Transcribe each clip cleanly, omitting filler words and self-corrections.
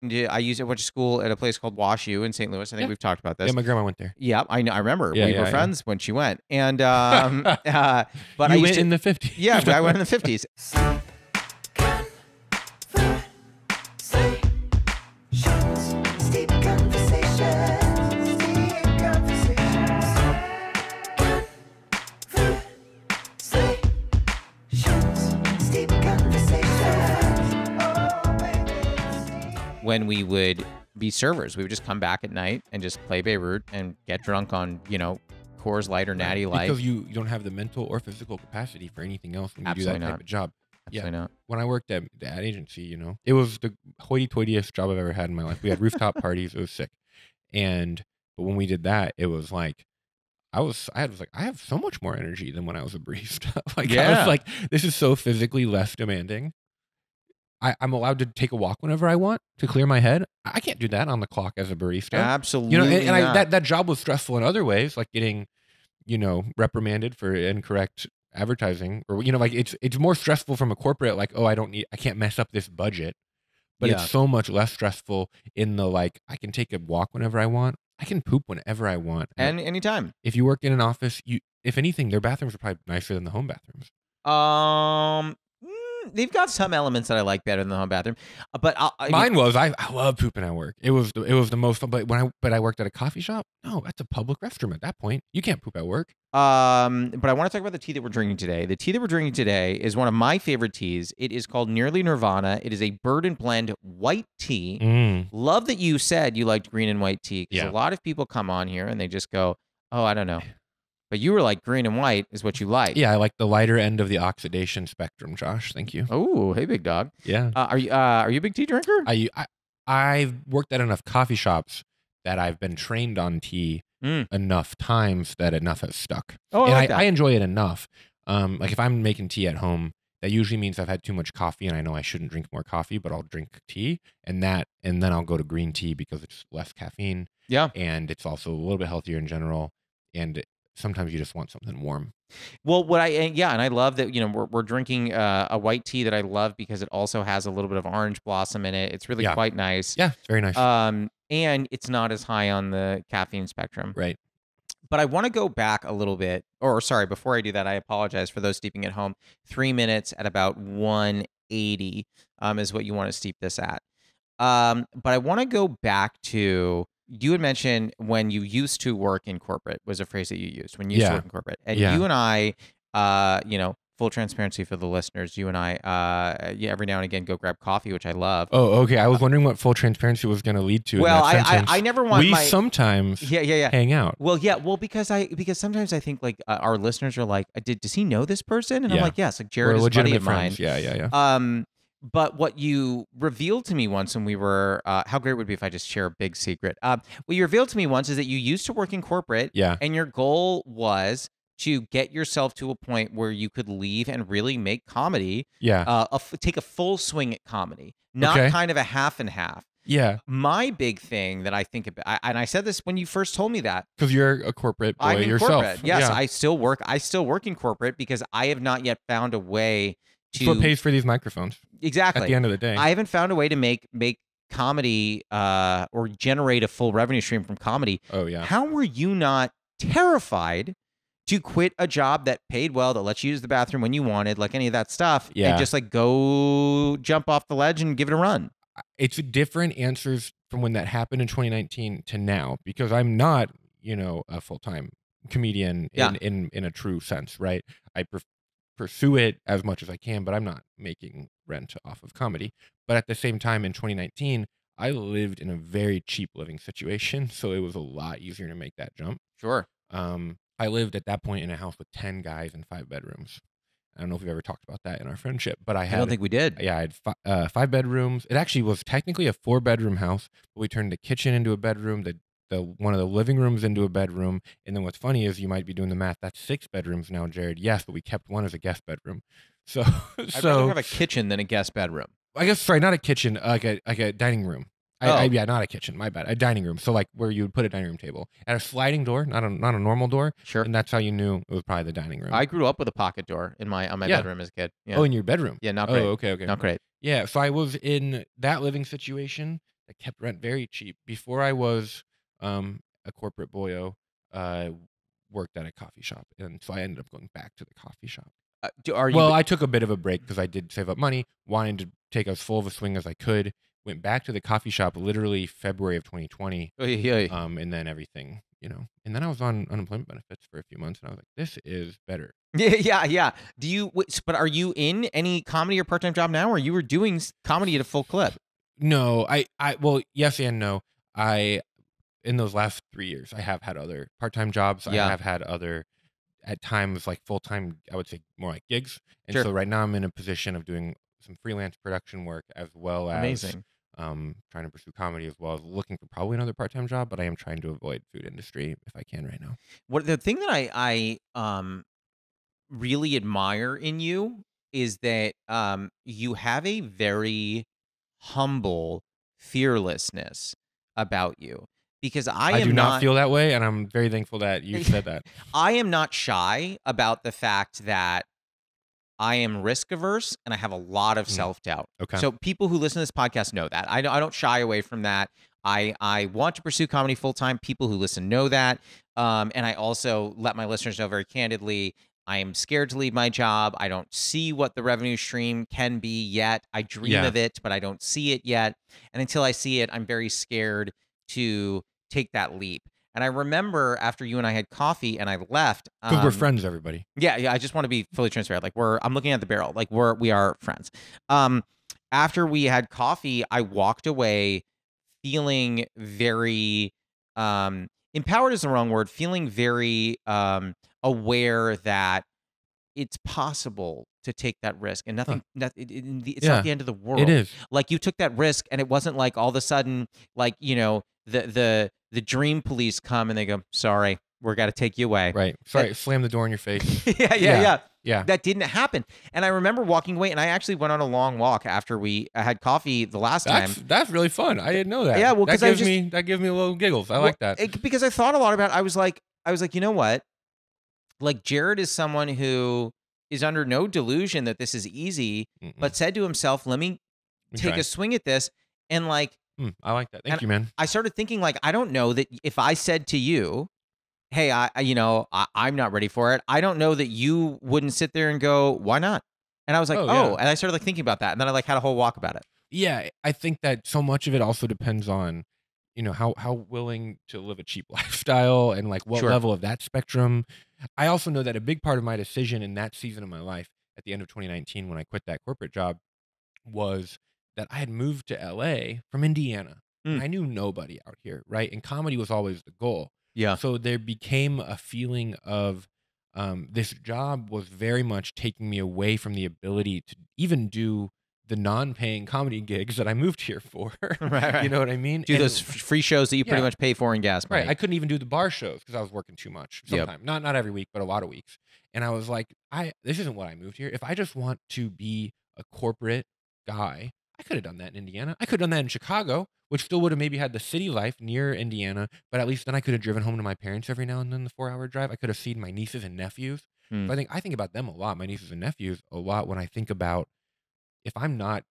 I used it. Went to school at a place called Wash U in St. Louis. I think Yeah. we've talked about Yeah, this. my grandma went there. Yeah, I know. I remember Yeah, we were yeah, friends when she went, and but I You used went to. in the 50s. Yeah, I went in the 50s. When we would be servers, we would just come back at night and just play Beirut and get drunk on, Coors Light or Natty Light. Because you don't have the mental or physical capacity for anything else when you do Absolutely that type not. of job. Absolutely not. When I worked at the ad agency, it was the hoity-toityest job I've ever had in my life. We had rooftop parties. It was sick. But when we did that, it was like, I have so much more energy than when I was a barista. I Yeah. was like, this is so physically less demanding. I'm allowed to take a walk whenever I want to clear my head. I can't do that on the clock as a barista. Absolutely and that job was stressful in other ways, like getting, reprimanded for incorrect advertising, or like it's more stressful from a corporate, like, oh, I can't mess up this budget. But Yeah. it's so much less stressful in the, like, I can take a walk whenever I want. I can poop whenever I want. And anytime. If you work in an office, if anything, their bathrooms are probably nicer than the home bathrooms. They've got some elements that I like better than the home bathroom, but I love pooping at work. It was the most fun. But I worked at a coffee shop. No, that's a public restroom at that point. You can't poop at work. But I want to talk about the tea that we're drinking today. The tea that we're drinking today is one of my favorite teas. It is called Nearly Nirvana. It is a bird and blend white tea. Love that you said you liked green and white tea, because a lot of people come on here and they just go, oh, I don't know. But you were like, green and white is what you like. Yeah, I like the lighter end of the oxidation spectrum, Josh. Thank you. Oh, hey, big dog. Yeah. Are you a big tea drinker? I've worked at enough coffee shops that I've been trained on tea enough times that enough has stuck. Oh, and I enjoy it enough. Like if I'm making tea at home, that usually means I've had too much coffee and I know I shouldn't drink more coffee, but I'll drink tea and then I'll go to green tea because it's less caffeine. Yeah. And it's also a little bit healthier in general. And sometimes you just want something warm. Well, and I love that, we're drinking a white tea that I love because it also has a little bit of orange blossom in it. It's really quite nice. Yeah, it's very nice. And it's not as high on the caffeine spectrum. Right. But I want to go back a little bit, or sorry, before I do that, I apologize for those steeping at home. 3 minutes at about 180 is what you want to steep this at. But I want to go back to, you had mentioned when you used to work in corporate was a phrase that you used, when you used to work in corporate. And you and I, full transparency for the listeners, you and I, every now and again go grab coffee, which I love. Oh, okay. I was wondering what full transparency was going to lead to. Well, I never want we sometimes hang out. Well, yeah. Well, because sometimes I think like our listeners are like, does he know this person? And I'm like, yes, like Jared is a buddy of mine. Yeah. But what you revealed to me once when we were, how great would it be if I just share a big secret? What you revealed to me once is that you used to work in corporate. Yeah. And your goal was to get yourself to a point where you could leave and really make comedy. Yeah. Take a full swing at comedy, not kind of a half and half. Yeah. My big thing that I think about, and I said this when you first told me that. Because you're a corporate boy I'm in yourself. Corporate. Yes, yeah. I still work in corporate because I have not yet found a way to. It's what pays for these microphones. Exactly. At the end of the day. I haven't found a way to make comedy or generate a full revenue stream from comedy. Oh, yeah. How were you not terrified to quit a job that paid well, that lets you use the bathroom when you wanted, like any of that stuff, and just like go jump off the ledge and give it a run? It's different answers from when that happened in 2019 to now, because I'm not, a full-time comedian in a true sense, right? I pursue it as much as I can, but I'm not making rent off of comedy. But at the same time, in 2019, I lived in a very cheap living situation, so it was a lot easier to make that jump. Sure. I lived at that point in a house with 10 guys and 5 bedrooms. I don't know if we've ever talked about that in our friendship, but I don't think we did. Yeah, I had 5 bedrooms. It actually was technically a 4-bedroom house, but we turned the kitchen into a bedroom, one of the living rooms into a bedroom. And then what's funny is you might be doing the math. That's 6 bedrooms now, Jared. Yes, but we kept one as a guest bedroom. So I'd rather have a kitchen than a guest bedroom. I guess, sorry, not a kitchen, like a dining room. Yeah, not a kitchen. My bad. A dining room. So like where you would put a dining room table and a sliding door, not a normal door. Sure. And that's how you knew it was probably the dining room. I grew up with a pocket door on my bedroom as a kid. Yeah. Oh, in your bedroom? Yeah, not great. Oh, okay. Not great. Yeah, so I was in that living situation. that kept rent very cheap. Before I was a corporate boyo, worked at a coffee shop, and so I ended up going back to the coffee shop. Are you? Well, I took a bit of a break because I did save up money, wanted to take as full of a swing as I could. Went back to the coffee shop literally February of 2020, and then everything, and then I was on unemployment benefits for a few months, and I was like, this is better. Yeah. Do you? But are you in any comedy or part-time job now, or you were doing comedy at a full clip? No, well, yes and no. In those last 3 years, I have had other part-time jobs. I Yeah. have had other, at times, like full-time, I would say more like gigs. And Sure. so right now I'm in a position of doing some freelance production work as well as Amazing. trying to pursue comedy as well as looking for probably another part-time job, but I am trying to avoid food industry if I can right now. What the thing that I really admire in you is that you have a very humble fearlessness about you, because I I do am not not feel that way, and I'm very thankful that you said that. I am not shy about the fact that I am risk averse and I have a lot of Mm, self-doubt. okay. So people who listen to this podcast know that. I don't shy away from that. I want to pursue comedy full time. People who listen know that. And I also let my listeners know very candidly, I am scared to leave my job. I don't see what the revenue stream can be yet. I dream Yeah. of it, but I don't see it yet. And until I see it, I'm very scared to take that leap. And I remember after you and I had coffee and I left, Because we're friends, everybody. yeah. I just want to be fully transparent. Like I'm looking at the barrel. Like we are friends. After we had coffee, I walked away feeling very empowered is the wrong word. Feeling very aware that it's possible to take that risk, and Huh. it's not Yeah, the end of the it world. is. Like you took that risk, and it wasn't like all of a sudden, like the dream police come and they go, "Sorry, we're got to take you away." Right. That Sorry, slam the door in your face. yeah. Yeah. That didn't happen. And I remember walking away, and I actually went on a long walk after we had coffee the last time. That's really fun. I didn't know that. Yeah, well, that 'cause I gives just me that gives me a little giggles. I well, like that. because I thought a lot about it. I was like, you know what? Like Jared is someone who is under no delusion that this is easy, Mm-mm. but said to himself, "Let me take Okay. a swing at this." And like, I like that. Thank and you, man. I started thinking, like, I don't know that if I said to you, "Hey, I'm not ready for it," I don't know that you wouldn't sit there and go, "Why not?" And I was like, Oh, "Oh," yeah. and I started like thinking about that, and then I like had a whole walk about it. Yeah, I think that so much of it also depends on, how willing to live a cheap lifestyle and like what Sure. level of that spectrum. I also know that a big part of my decision in that season of my life at the end of 2019 when I quit that corporate job was that I had moved to LA from Indiana Mm, and I knew nobody out here, right? And comedy was always the goal. yeah. So there became a feeling of this job was very much taking me away from the ability to even do the non-paying comedy gigs that I moved here for. Right, You right. know what I mean? Do those free shows that you pretty Yeah, much pay for in gas right. money. I couldn't even do the bar shows because I was working too much. Yep. Sometimes, not every week, but a lot of weeks. And I was like, this isn't what I moved here. If I just want to be a corporate guy, I could have done that in Indiana. I could have done that in Chicago, which still would have maybe had the city life near Indiana, but at least then I could have driven home to my parents every now and then the 4-hour drive. I could have seen my nieces and nephews. Mm, So I think about them a lot, my nieces and nephews a lot when I think about if I'm not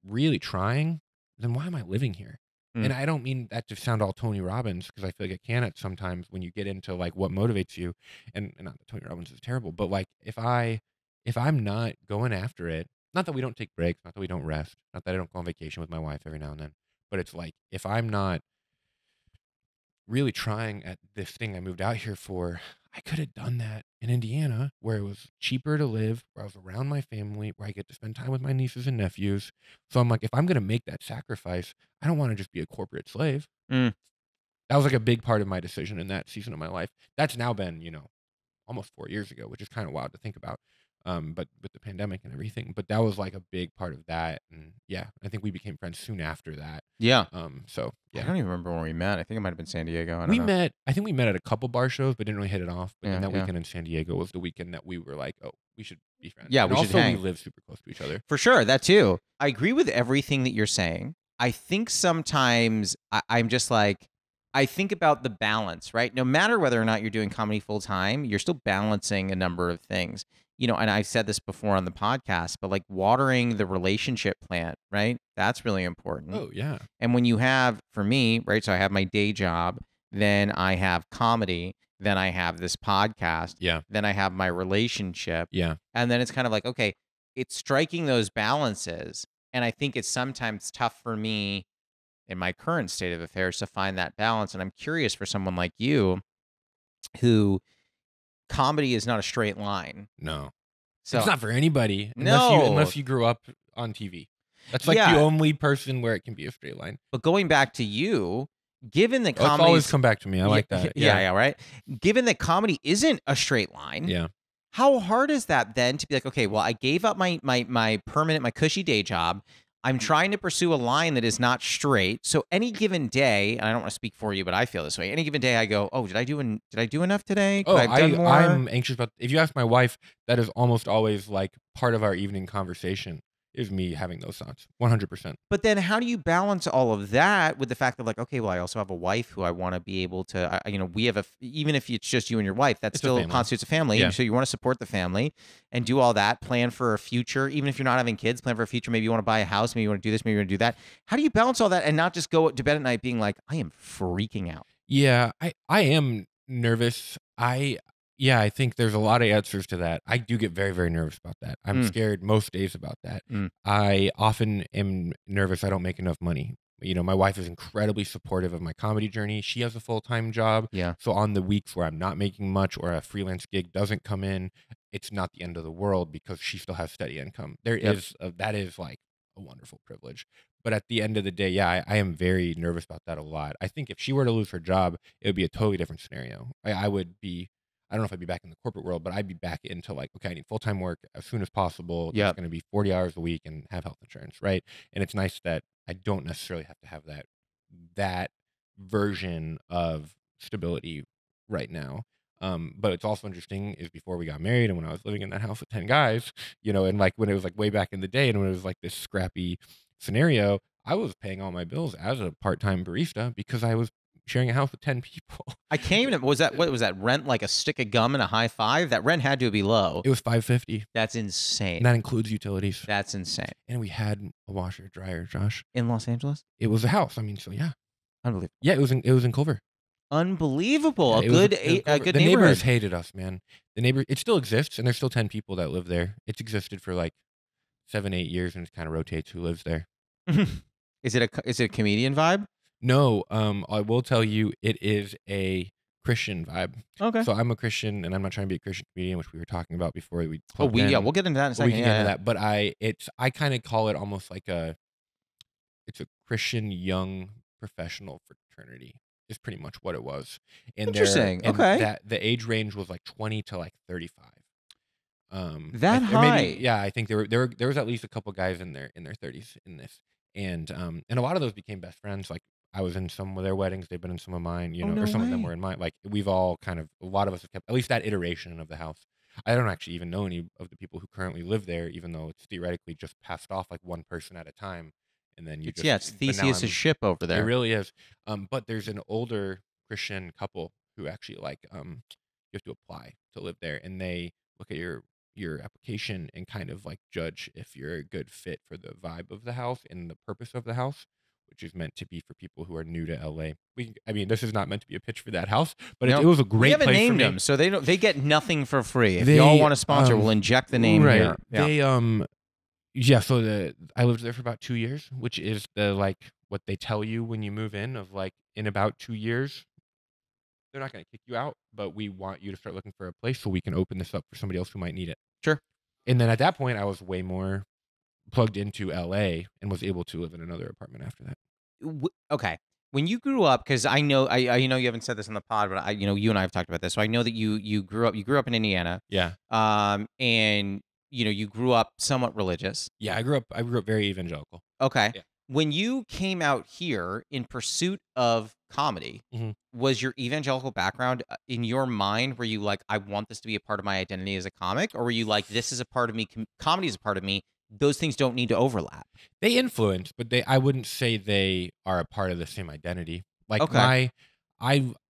really trying, then why am I living here? mm, And I don't mean that to sound all Tony Robbins because I feel like it can at sometimes when you get into like what motivates you, and not that Tony Robbins is terrible, but like if I'm not going after it, not that we don't take breaks, not that we don't rest, not that I don't go on vacation with my wife every now and then, but it's like if I'm not really trying at this thing I moved out here for, I could have done that in Indiana where it was cheaper to live, where I was around my family, where I get to spend time with my nieces and nephews. So I'm like, if I'm going to make that sacrifice, I don't want to just be a corporate slave. mm. That was like a big part of my decision in that season of my life. That's now been, almost 4 years ago, which is kind of wild to think about. But with the pandemic and everything, but that was like a big part of that. And yeah, I think we became friends soon after that. Yeah. So I yeah. don't even remember where we met. I think it might have been San Diego. I don't We know. met. I think we met at a couple bar shows, but didn't really hit it off. But then Yeah, that yeah. weekend in San Diego was the weekend that we were like, "Oh, we should be friends." Yeah, and we should also we hang. live super close to each other. For sure, that too. I agree with everything that you're saying. I think sometimes I'm just like, I think about the balance, right? No matter whether or not you're doing comedy full time, you're still balancing a number of things. and I said this before on the podcast, but like watering the relationship plant, right? That's really important. Oh, yeah. And when you have, for me, right, so I have my day job, then I have comedy, then I have this podcast, Yeah. then I have my relationship. Yeah. And then it's kind of like, okay, it's striking those balances. And I think it's sometimes tough for me in my current state of affairs to find that balance. And I'm curious for someone like you who comedy is not a straight line. No. It's So, not for anybody no. unless you grew up on TV. That's like the Yeah. only person where it can be a straight line. But going back to you, given that Oh, it's comedy always come back to me. I like that. Yeah, right. Given that comedy isn't a straight line, Yeah. how hard is that then to be like, okay, well, I gave up my permanent, my cushy day job. I'm trying to pursue a line that is not straight. So any given day, and I don't want to speak for you, but I feel this way. Any given day, I go, oh, did I do enough today? Could Oh, I have done more? I'm anxious about. If you ask my wife, that is almost always like part of our evening conversation. Is me having those thoughts, 100%. But then how do you balance all of that with the fact that like, okay, well, I also have a wife who I want to be able to, we have even if it's just you and your wife, that It's a still family. constitutes a family. Yeah. So you want to support the family and do all that, plan for a future, even if you're not having kids, plan for a future. Maybe you want to buy a house, maybe you want to do this, maybe you want to do that. How do you balance all that and not just go to bed at night being like, I am freaking out? Yeah, I am nervous. I think there's a lot of answers to that. I do get very, very nervous about that. I'm scared most days about that. I often am nervous I don't make enough money. My wife is incredibly supportive of my comedy journey. She has a full-time job. Yeah. So on the weeks where I'm not making much or a freelance gig doesn't come in, it's not the end of the world because she still has steady income. That is like a wonderful privilege. But at the end of the day, yeah, I am very nervous about that a lot. I think if she were to lose her job, it would be a totally different scenario. I would be I don't know if I'd be back in the corporate world, but I'd be back into like, okay, I need full-time work as soon as possible. That's Yep. going to be 40 hours a week and have health insurance, right? And it's nice that I don't necessarily have to have that version of stability right now. But it's also interesting is before we got married and when I was living in that house with 10 guys, and like when it was like way back in the day and when it was like this scrappy scenario, I was paying all my bills as a part-time barista because I was sharing a house with 10 people. I can't even, what was that rent like a stick of gum and a high five? That rent had to be low. It was $550. That's insane. And that includes utilities. That's insane. And we had a washer dryer, Josh. In Los Angeles? It was a house. I mean, so yeah. Unbelievable. Yeah, it was in Culver. Unbelievable. Yeah, A good the neighborhood. neighbors hated us, man. It still exists, and there's still 10 people that live there. It's existed for like 7-8 years, and it kind of rotates who lives there. Is it a comedian vibe? No, I will tell you, it is a Christian vibe. Okay. So I'm a Christian, and I'm not trying to be a Christian comedian, which we were talking about before we. We'll get into that in a second. We can get into that, but I kind of call it almost like it's a Christian young professional fraternity. Is pretty much what it was. And interesting. Okay. The age range was like 20 to like 35. That high? Yeah, I think there was at least a couple guys in their 30s in this, and a lot of those became best friends. Like I was in some of their weddings, they've been in some of mine, Oh, no or some of them way. were in mine. Like we've all kind of a lot of us have kept at least that iteration of the house. I don't actually even know any of the people who currently live there, even though it's theoretically just passed off like one person at a time, and then It's but now Theseus' ship over it there. really is. But there's an older Christian couple who actually like you have to apply to live there, and they look at your application and kind of like judge if you're a good fit for the vibe of the house and the purpose of the house, which is meant to be for people who are new to LA. I mean, this is not meant to be a pitch for that house, but No, it was a great we haven't place named for me. them, so they get nothing for free. If They, y'all want to sponsor, we'll inject the name right. here. Yeah. Yeah, so I lived there for about 2 years, which is the like what they tell you when you move in of like in about 2 years they're not going to kick you out, but we want you to start looking for a place so we can open this up for somebody else who might need it. Sure. And then at that point I was way more plugged into LA and was able to live in another apartment after that. Okay. When you grew up, because I know you haven't said this on the pod, but you and I have talked about this, so I know that you grew up in Indiana. Yeah. And you grew up somewhat religious. Yeah, I grew up very evangelical. Okay. Yeah. When you came out here in pursuit of comedy, was your evangelical background in your mind, were you like, I want this to be a part of my identity as a comic? Or were you like, this is a part of me, comedy is a part of me, those things don't need to overlap? They influence, but I wouldn't say they are a part of the same identity. Like Okay.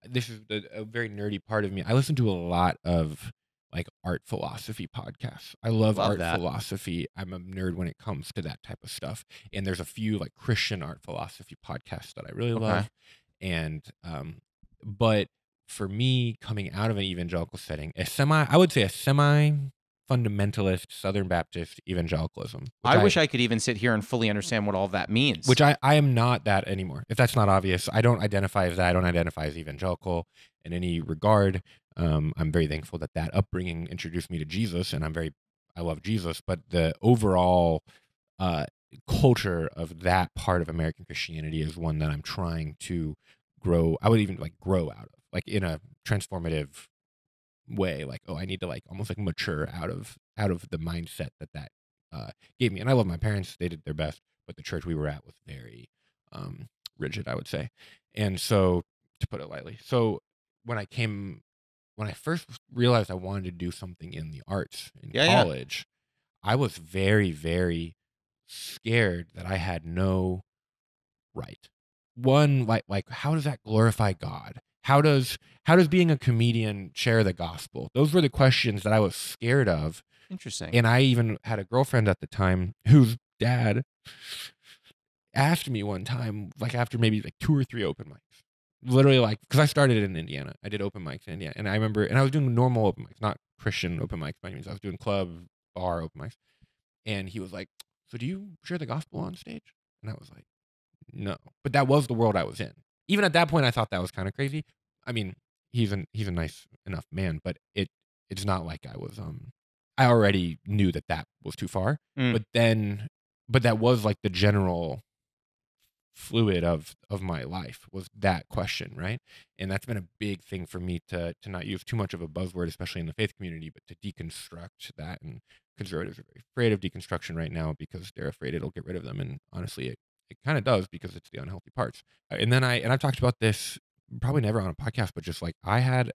this is a very nerdy part of me. I listen to a lot of like art philosophy podcasts. I love Love art that. philosophy. I'm a nerd when it comes to that type of stuff. And there's a few like Christian art philosophy podcasts that I really Okay. love. And but for me, coming out of an evangelical setting, I would say a semi fundamentalist Southern Baptist evangelicalism, I wish I could even sit here and fully understand what all of that means. which I am not that anymore. If that's not obvious, I don't identify as that. I don't identify as evangelical in any regard. I'm very thankful that that upbringing introduced me to Jesus, and I love Jesus. But the overall uh, culture of that part of American Christianity is one that I'm trying to grow. I would even like grow out of, like in a transformative way. Like, oh, I need to like almost like mature out of the mindset that gave me. And I love my parents; they did their best, but the church we were at was very rigid, I would say. And so, to put it lightly, so when I came when I first realized I wanted to do something in the arts in Yeah, yeah. college, I was very, very scared that I had no right. One, like how does that glorify God? How does being a comedian share the gospel? Those were the questions that I was scared of. Interesting. And I even had a girlfriend at the time whose dad asked me one time, like after maybe like 2 or 3 open mics. Literally like because I started in Indiana. I did open mics in Indiana. And I remember and I was doing normal open mics, not Christian open mics by any means. I was doing club, bar open mics. And he was like, "So do you share the gospel on stage?" And I was like, "No." But that was the world I was in. Even at that point, I thought that was kind of crazy. I mean, he's a nice enough man, but it's not like I was I already knew that that was too far. Mm. But then, but that was like the general fluid of my life was that question, right? And that's been a big thing for me to not use too much of a buzzword, especially in the faith community, but to deconstruct that. And conservatives are very afraid of deconstruction right now because they're afraid it'll get rid of them. And honestly, it kind of does because it's the unhealthy parts. And I've talked about this probably never on a podcast, but just like I had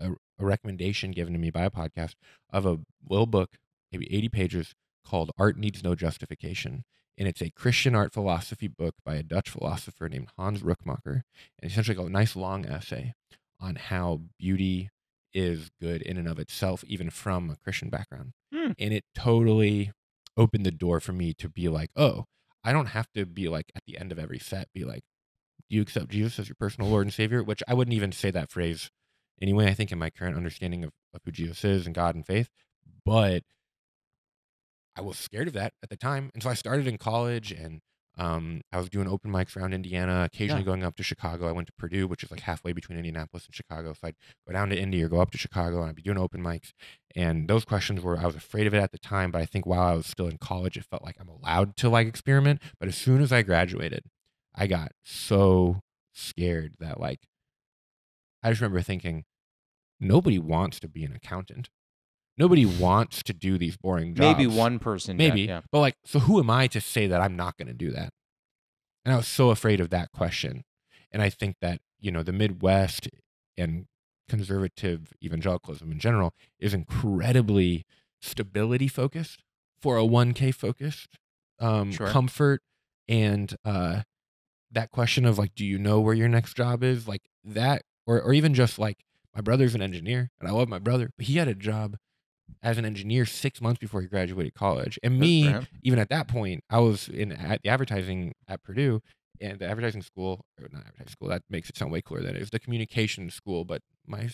a recommendation given to me by a podcast of a little book, maybe 80 pages, called Art Needs No Justification. And it's a Christian art philosophy book by a Dutch philosopher named Hans Rookmacher. And essentially a nice long essay on how beauty is good in and of itself, even from a Christian background. Hmm. And it totally opened the door for me to be like, oh, I don't have to be like at the end of every set, be like, do you accept Jesus as your personal Lord and Savior? Which I wouldn't even say that phrase anyway, I think in my current understanding of who Jesus is and God and faith. But I was scared of that at the time. And so I started in college and I was doing open mics around Indiana, occasionally Yeah. going up to Chicago. I went to Purdue, which is like halfway between Indianapolis and Chicago. So I'd go down to Indy or go up to Chicago and I'd be doing open mics. And those questions were, I was afraid of it at the time, but I think while I was still in college, it felt like I'm allowed to like experiment. But as soon as I graduated, I got so scared that like, I just remember thinking, nobody wants to be an accountant. Nobody wants to do these boring Maybe jobs. one person. Maybe, Yeah. but like, so who am I to say that I'm not going to do that? And I was so afraid of that question. And I think that, you know, the Midwest and conservative evangelicalism in general is incredibly stability focused for a 1K focused Sure. comfort and that question of like, do you know where your next job is? Like that, or even just like my brother's an engineer and I love my brother, but he had a job as an engineer 6 months before he graduated college. And Good for me, him. even at that point, I was at the advertising at Purdue and the advertising school, or not advertising school, that makes it sound way cooler than it is, the communication school, but my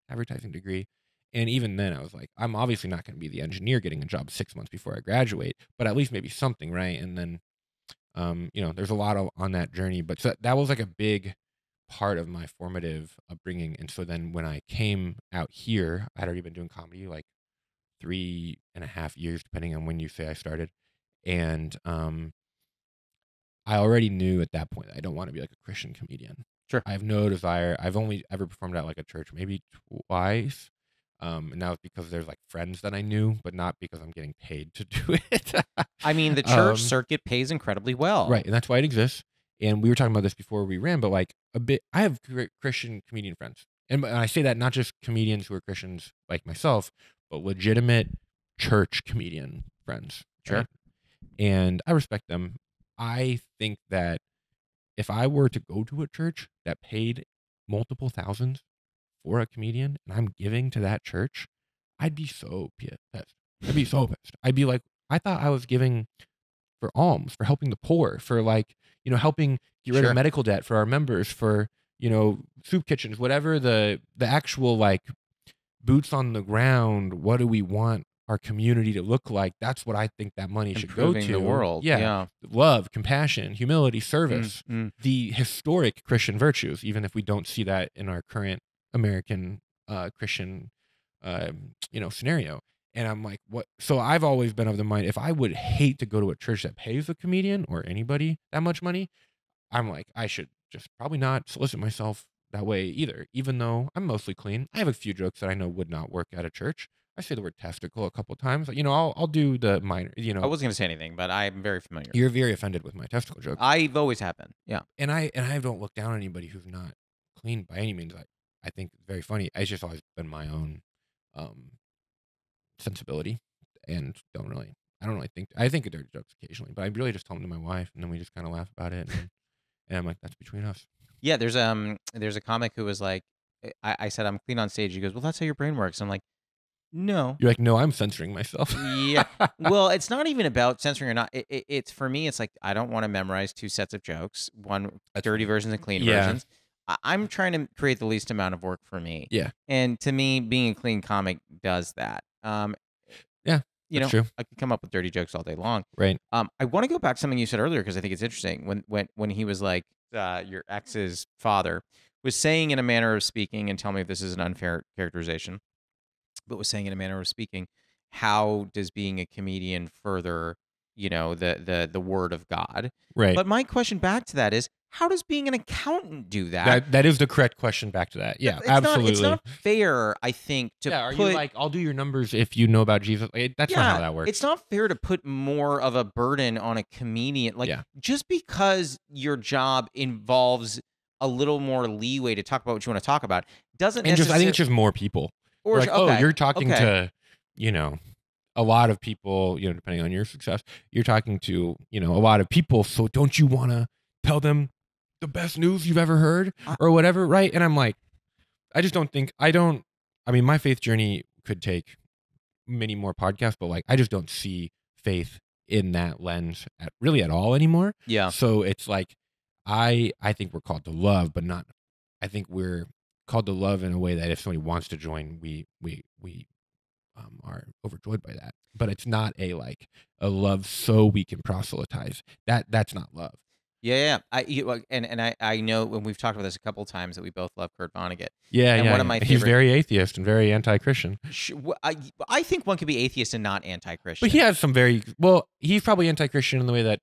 advertising degree. And even then I was like, I'm obviously not going to be the engineer getting a job 6 months before I graduate, but at least maybe something, right? And then you know, there's a lot of on that journey, but so that was like a big part of my formative upbringing. And so then when I came out here, I'd already been doing comedy like 3.5 years, depending on when you say I started. And I already knew at that point that I don't want to be like a Christian comedian. Sure. I have no desire. I've only ever performed at like a church, maybe twice. And that was because there's like friends that I knew, but not because I'm getting paid to do it. I mean, the church um, circuit pays incredibly well. Right, and that's why it exists. And we were talking about this before we ran, but like a bit, I have Christian comedian friends, and I say that not just comedians who are Christians like myself, but legitimate church comedian friends, Sure. right? And I respect them. I think that if I were to go to a church that paid multiple thousands for a comedian, and I'm giving to that church, I'd be so pissed. I'd be so pissed. I'd be like, I thought I was giving for alms, for helping the poor, for like, helping get rid of Sure. medical debt for our members, for, soup kitchens, whatever the actual like boots on the ground. What do we want our community to look like? That's what I think that money should go Improving to. the world. Yeah. Yeah. Love, compassion, humility, service, Mm. the historic Christian virtues, even if we don't see that in our current American Christian, scenario. And I'm like, what? So I've always been of the mind, if I would hate to go to a church that pays a comedian or anybody that much money, I'm like, I should just probably not solicit myself that way either, even though I'm mostly clean. I have a few jokes that I know would not work at a church. I say the word testicle a couple times. I'll do the minor, I wasn't going to say anything, but I'm very familiar. You're very offended with my testicle jokes. I've always have been. Yeah. And I don't look down on anybody who's not clean by any means. I think it's very funny. It's just always been my own sensibility, and I don't really think, I think of dirty jokes occasionally, but I really just tell them to my wife, and then we just kind of laugh about it. And I'm like, that's between us. Yeah. There's a comic who was like, I said, I'm clean on stage. He goes, well, that's how your brain works. I'm like, no. You're like, no, I'm censoring myself. Yeah. Well, it's not even about censoring or not. It's for me, it's like, I don't want to memorize 2 sets of jokes, one dirty versions and clean versions. I'm trying to create the least amount of work for me. Yeah. And to me, being a clean comic does that. Yeah. That's true. I could come up with dirty jokes all day long. Right. I want to go back to something you said earlier because I think it's interesting. When he was like, your ex's father was saying in a manner of speaking, and tell me if this is an unfair characterization, but was saying in a manner of speaking, how does being a comedian further, the word of God? Right. But my question back to that is, how does being an accountant do that? That is the correct question back to that. Yeah, absolutely. It's not fair, I think, to are put, you like, I'll do your numbers if you know about Jesus? Like, that's not how that works. It's not fair to put more of a burden on a comedian. Like, just because your job involves a little more leeway to talk about what you want to talk about doesn't necessarily. I think it's just more people. Or like, you're talking to, a lot of people, depending on your success, you're talking to, a lot of people. So don't you want to tell them the best news you've ever heard or whatever, right? And I'm like, I just don't think, I mean, my faith journey could take many more podcasts, but like, I just don't see faith in that lens at all anymore. Yeah. So it's like, I think we're called to love, but not, I think we're called to love in a way that if somebody wants to join, we are overjoyed by that. But it's not a love so we can proselytize. That's not love. Yeah. I know when we've talked about this a couple of times that we both love Kurt Vonnegut. Yeah, and one of my favorite, he's very atheist and very anti-Christian. I think one could be atheist and not anti-Christian. But he has some he's probably anti-Christian in the way that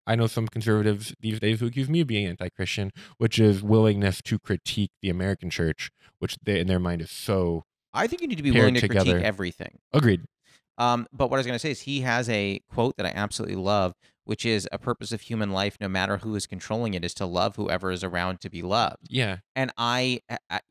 I know some conservatives these days who accuse me of being anti-Christian, which is willingness to critique the American church, which in their mind is so. I think you need to be willing to critique everything. Agreed. But what I was going to say is he has a quote that I absolutely love, which is, a purpose of human life, no matter who is controlling it, is to love whoever is around to be loved. Yeah. And I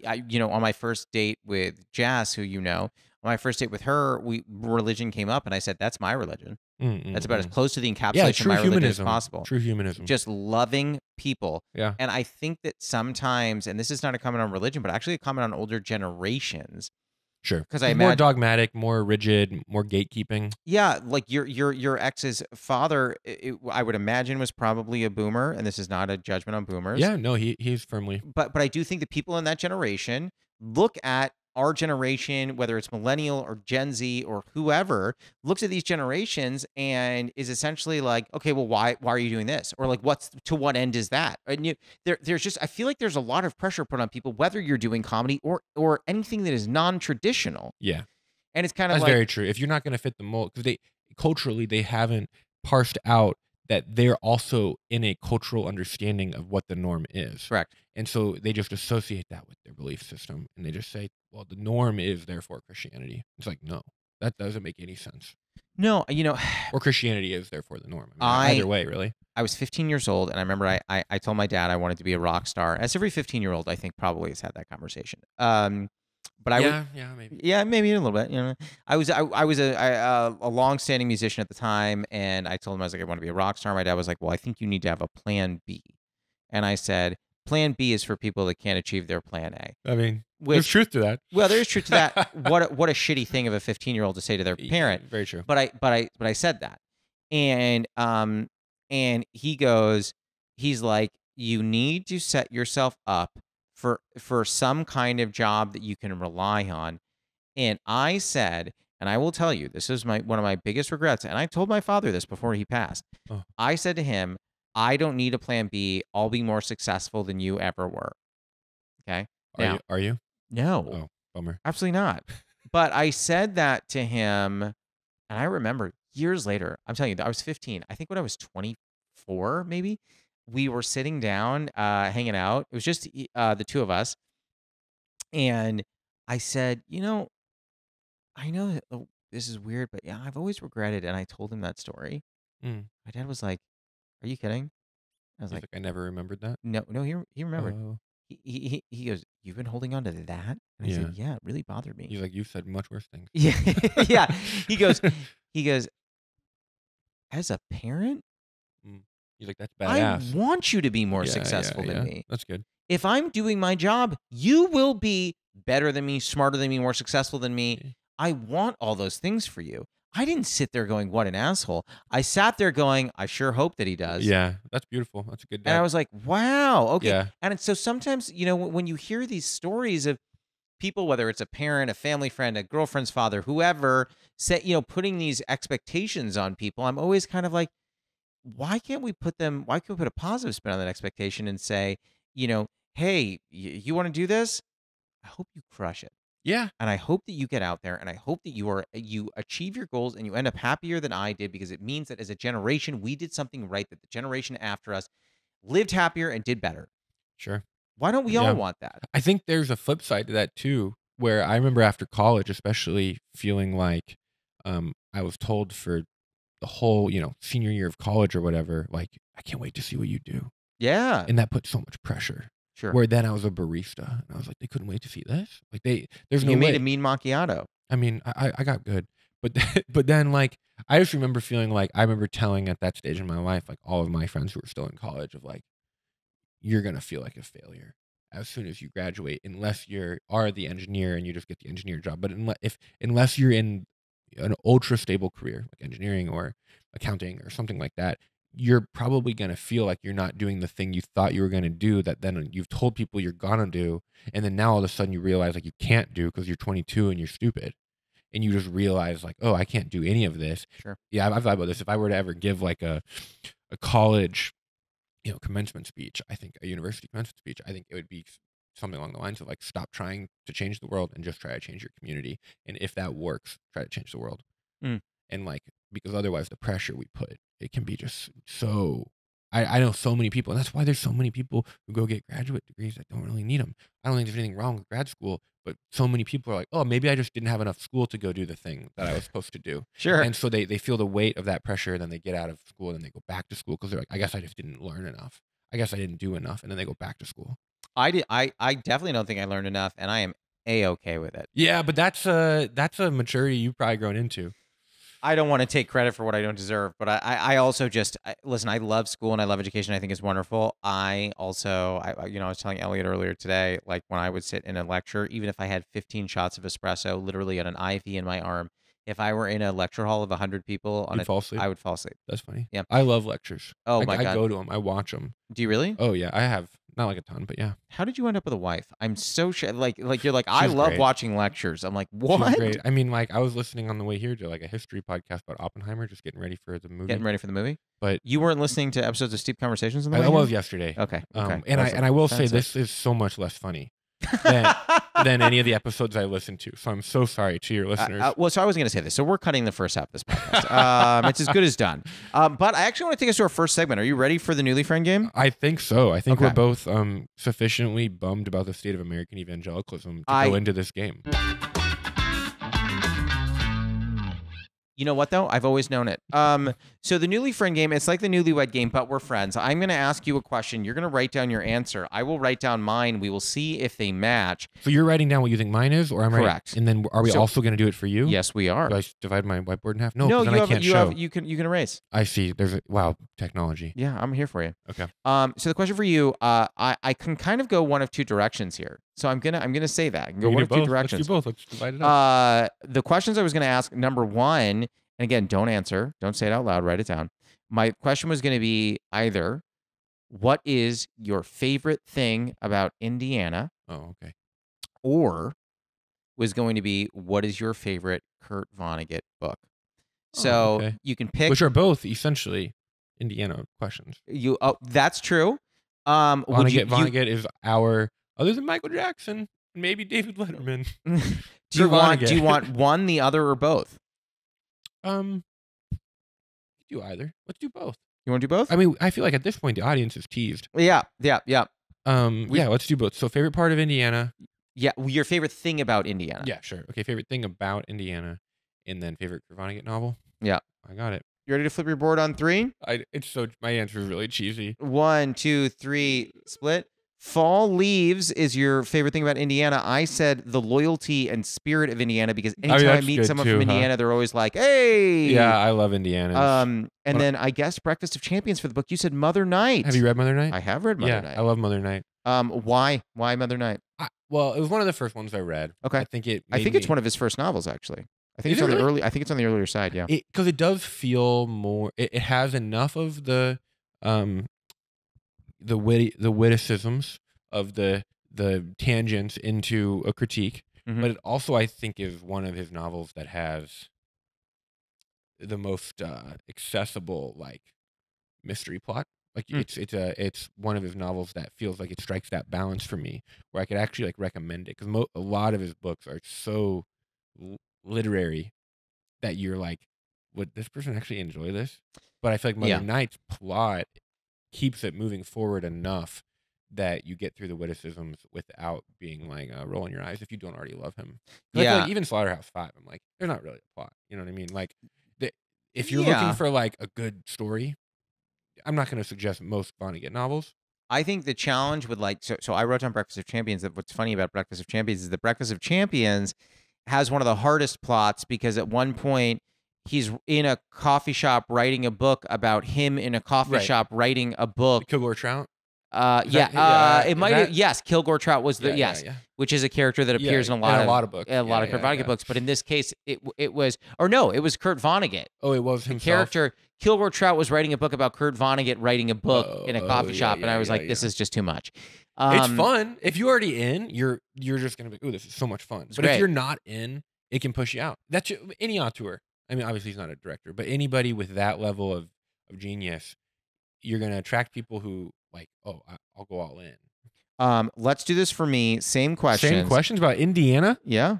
on my first date with Jazz, who on my first date with her, religion came up, and I said, that's my religion. That's about as close to the encapsulation of my religion as possible. True humanism. Just loving people. Yeah. And I think that sometimes, and this is not a comment on religion, but actually a comment on older generations. Sure. Because I more dogmatic, more rigid, more gatekeeping. Yeah, like your ex's father, I would imagine, was probably a boomer, and this is not a judgment on boomers. Yeah, no, he's firmly. But I do think that people in that generation look at our generation, whether it's millennial or Gen Z or whoever, looks at these generations and is essentially like, okay, well, why are you doing this? Or like, to what end is that? And there's just, I feel like there's a lot of pressure put on people, whether you're doing comedy or anything that is non-traditional. Yeah. And it's kind of That's very true. If you're not going to fit the mold, because culturally they haven't parsed out that they're also in a cultural understanding of what the norm is. Correct. And so they just associate that with their belief system, and they just say, well, the norm is therefore Christianity. It's like, no, that doesn't make any sense. No, or Christianity is therefore the norm. I mean, either way, really. I was 15 years old, and I remember I told my dad I wanted to be a rock star. As every 15-year-old, I think, probably has had that conversation. But maybe a little bit. I was a long-standing musician at the time, and I told him I was like, I want to be a rock star. My dad was like, well, I think you need to have a plan B, and I said, plan B is for people that can't achieve their plan A. I mean, There's truth to that. Well, there's truth to that. What a shitty thing of a 15-year-old to say to their parent. Very true. But I said that, and he goes, he's like, you need to set yourself up for some kind of job that you can rely on. And I said, and I will tell you, this is one of my biggest regrets. And I told my father this before he passed. Oh. I said to him, I don't need a plan B. I'll be more successful than you ever were. Okay. Now, Are you? No. Oh, bummer. Absolutely not. But I said that to him, and I remember years later, I'm telling you, I was 15. I think when I was 24, maybe, we were sitting down, hanging out. It was just the two of us. And I said, I know that this is weird, but yeah, I've always regretted. And I told him that story. Mm. My dad was like, "Are you kidding?" I was He's like, like, I never remembered that. "No, no." He remembered. Oh. He goes, "You've been holding on to that?" And I Yeah. said, "Yeah, it really bothered me." He's like, you've said much worse things. Yeah, yeah. He goes, as a parent, Mm. He's like, that's I badass. want you to be more Yeah, successful yeah. than me. That's good. If I'm doing my job, you will be better than me, smarter than me, more successful than me. Yeah. I want all those things for you. I didn't sit there going, what an asshole. I sat there going, I sure hope that he does. Yeah, that's beautiful. That's a good dad. And I was like, wow, okay. Yeah. And so sometimes, when you hear these stories of people, whether it's a parent, a family friend, a girlfriend's father, whoever, putting these expectations on people, I'm always kind of like, why can't we put a positive spin on that expectation and say, hey, you want to do this? I hope you crush it. Yeah. And I hope that you get out there, and I hope that you achieve your goals and you end up happier than I did, because it means that as a generation, we did something right that the generation after us lived happier and did better. Sure. Why don't we all want that? I think there's a flip side to that too, where I remember after college, especially feeling like I was told for the whole, senior year of college or whatever, like, I can't wait to see what you do. Yeah. And that put so much pressure. Sure. Where then I was a barista, and I was like, they couldn't wait to see this. Like there's no way. You made a mean macchiato. I mean, I got good, but but then like I just remember feeling like I remember telling at that stage in my life, like all of my friends who were still in college, of like, you're gonna feel like a failure as soon as you graduate, unless you are the engineer and you just get the engineer job. But unless you're in an ultra stable career like engineering or accounting or something like that, you're probably going to feel like you're not doing the thing you thought you were going to do, that then you've told people you're going to do. And then now all of a sudden you realize like you can't do because you're 22 and you're stupid. And you just realize like, oh, I can't do any of this. Sure. Yeah, I've thought about this. If I were to ever give like a college, commencement speech, I think a university commencement speech, I think it would be something along the lines of like, stop trying to change the world and just try to change your community. And if that works, try to change the world. Mm. And like, because otherwise the pressure we put, it can be just so, I know so many people, and that's why there's so many people who go get graduate degrees that don't really need them. I don't think there's anything wrong with grad school, but so many people are like, oh, maybe I just didn't have enough school to go do the thing that I was supposed to do. Sure. And so they feel the weight of that pressure, and then they get out of school and then they go back to school because they're like, I guess I just didn't learn enough. I guess I didn't do enough. And then they go back to school. I definitely don't think I learned enough, and I am A-okay with it. Yeah, but that's a maturity you've probably grown into. I don't want to take credit for what I don't deserve, but I also just listen. I love school and I love education. I think it's wonderful. I also, I was telling Elliot earlier today, like when I would sit in a lecture, even if I had 15 shots of espresso, literally on an IV in my arm, if I were in a lecture hall of 100 people, fall asleep? I would fall asleep. That's funny. Yeah, I love lectures. Oh my God, I go to them. I watch them. Do you really? Oh yeah, I have. Not like a ton, but yeah. How did you end up with a wife? I'm so like you're like, I She's love great. watching lectures. I'm like, what? She's great. I mean, like I was listening on the way here to like a history podcast about Oppenheimer, just getting ready for the movie. Getting ready for the movie. But you weren't listening to episodes of Steep Conversations on the way I was here? yesterday. Okay. And I will say this is so much less funny than any of the episodes I listened to. So I'm so sorry to your listeners. So I was going to say this. So we're cutting the first half of this podcast. It's as good as done. But I actually want to take us to our first segment. Are you ready for the newly friend game? I think so. I think Okay. we're both sufficiently bummed about the state of American evangelicalism to go into this game. You know what, though? I've always known it. So the newly friend game, it's like the newlywed game, but we're friends. I'm going to ask you a question. You're going to write down your answer. I will write down mine. We will see if they match. So you're writing down what you think mine is, or I'm correct. And then are we also going to do it for you? Yes, we are. Do I divide my whiteboard in half? No, No, then I can't show. You can erase. I see. Wow, technology. Yeah, I'm here for you. Okay. So the question for you, I can kind of go one of two directions here. So I'm gonna say that. I can We go can one do of two both. Let's do directions. both. Let's divide it up. The questions I was gonna ask, number one, and again, don't answer, don't say it out loud, write it down. My question was gonna be either what is your favorite thing about Indiana, Oh, okay. or was going to be what is your favorite Kurt Vonnegut book. Oh, So okay. you can pick. Which are both essentially Indiana questions. That's true. Would you Vonnegut is our, other than Michael Jackson, maybe David Letterman. do Vonnegut. you want one, the other, or both? Do either. Let's do both. You want to do both? I mean, I feel like at this point the audience is teased. Yeah. Yeah, let's do both. So favorite part of Indiana. Yeah, your favorite thing about Indiana. Yeah, sure. Okay, favorite thing about Indiana, and then favorite Vonnegut novel. Yeah. I got it. You ready to flip your board on 3? My answer is really cheesy. 1, 2, 3, split. Fall Leaves is your favorite thing about Indiana. I said the loyalty and spirit of Indiana because anytime I meet someone from Indiana, they're always like, "Hey." Yeah, I love Indiana. And then I guess Breakfast of Champions for the book. You said Mother Night. Have you read Mother Night? I have read Mother Night. I love Mother Night. Why Mother Night? Well, it was one of the first ones I read. Okay. I think it's one of his first novels, actually. I think it's on the early. I think it's on the earlier side. Yeah. Because it does feel more. It has enough of the witticisms of the tangents into a critique, but it also, I think, is one of his novels that has the most accessible mystery plot. It's one of his novels that feels like it strikes that balance for me where I could actually recommend it, because a lot of his books are so literary that you're like, would this person actually enjoy this? But I feel like Mother Night's plot keeps it moving forward enough that you get through the witticisms without being rolling your eyes if you don't already love him. I feel like even Slaughterhouse-Five, I'm like, there's not really a plot. You know what I mean? If you're looking for a good story, I'm not going to suggest most Vonnegut novels. I think the challenge with so I wrote down Breakfast of Champions. That what's funny about Breakfast of Champions is that Breakfast of Champions has one of the hardest plots because at one point he's in a coffee shop writing a book about him in a coffee shop writing a book. Kilgore Trout. It might have, yes, Kilgore Trout was which is a character that appears in a lot of books, a lot of Kurt Vonnegut books. But in this case, it was Kurt Vonnegut. Oh, it was himself. The character Kilgore Trout was writing a book about Kurt Vonnegut writing a book in a coffee shop, and I was like, this is just too much. It's fun if you're already in. You're just gonna be, ooh, this is so much fun. But if you're not in, it can push you out. That's any auteur. I mean, obviously he's not a director, but anybody with that level of genius, you're gonna attract people who I'll go all in. Let's do this for me. Same questions. Same questions about Indiana? Yeah.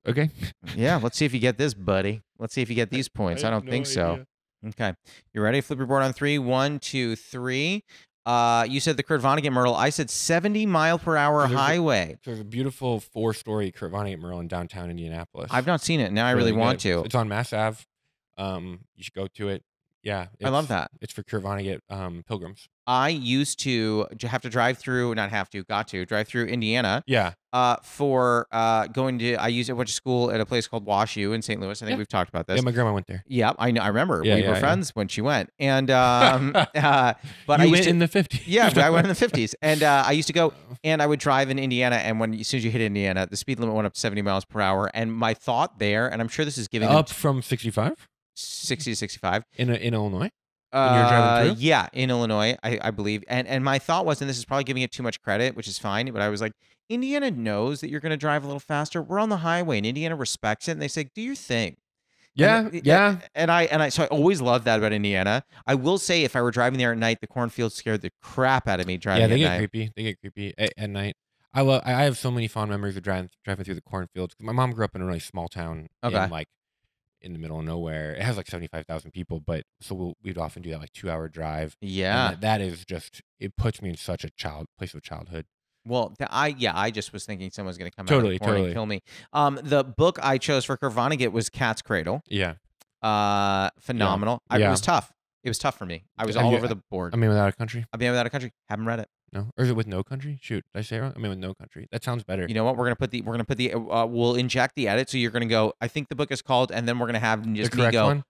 Okay. Yeah. Let's see if you get this, buddy. Let's see if you get these points. I don't think so. Okay. You ready? Flip your board on 3. 1, 2, 3. You said the Kurt Vonnegut Myrtle. I said 70-mile-per-hour highway. There's a beautiful 4-story Kurt Vonnegut Myrtle in downtown Indianapolis. I've not seen it. Now I really want to. It's on Mass Ave. You should go to it. Yeah. I love that. It's for Kurt Vonnegut pilgrims. I used to have to drive through, got to drive through Indiana. Yeah. For going to, I went to school at a place called Wash U in St. Louis. I think we've talked about this. Yeah, my grandma went there. Yeah, I know. I remember. We were friends when she went. And, but I went in the 50s. Yeah, I went in the 50s. And I used to go, and I would drive in Indiana. And as soon as you hit Indiana, the speed limit went up to 70 miles per hour. And my thought there, and I'm sure this is giving up from 65? 60 to 65. In Illinois? When you're driving through? Yeah, in Illinois, I believe. And my thought was, and this is probably giving it too much credit, which is fine, but I was like, Indiana knows that you're going to drive a little faster. We're on the highway, and Indiana respects it, and they say, do your thing. Yeah, So I always loved that about Indiana. I will say, if I were driving there at night, the cornfields scared the crap out of me driving at night. Yeah, they get creepy at night. I have so many fond memories of driving through the cornfields. My mom grew up in a really small town in the middle of nowhere. It has 75,000 people, but so we'd often do that 2-hour drive. Yeah, and that is just, it puts me in such a place of childhood. Well, I just was thinking someone's going to come out of the corner and kill me. The book I chose for Kurt Vonnegut was Cat's Cradle. Yeah. Phenomenal. Yeah. It was tough. It was tough for me. I was all over the board. A Man Without a Country? A Man Without a Country. Haven't read it. No, or is it With No Country? Shoot, did I say it wrong? I mean, With No Country. That sounds better. You know what? We'll inject the edit. So you're gonna go. I think the book is called, and then we're gonna have just me go. One?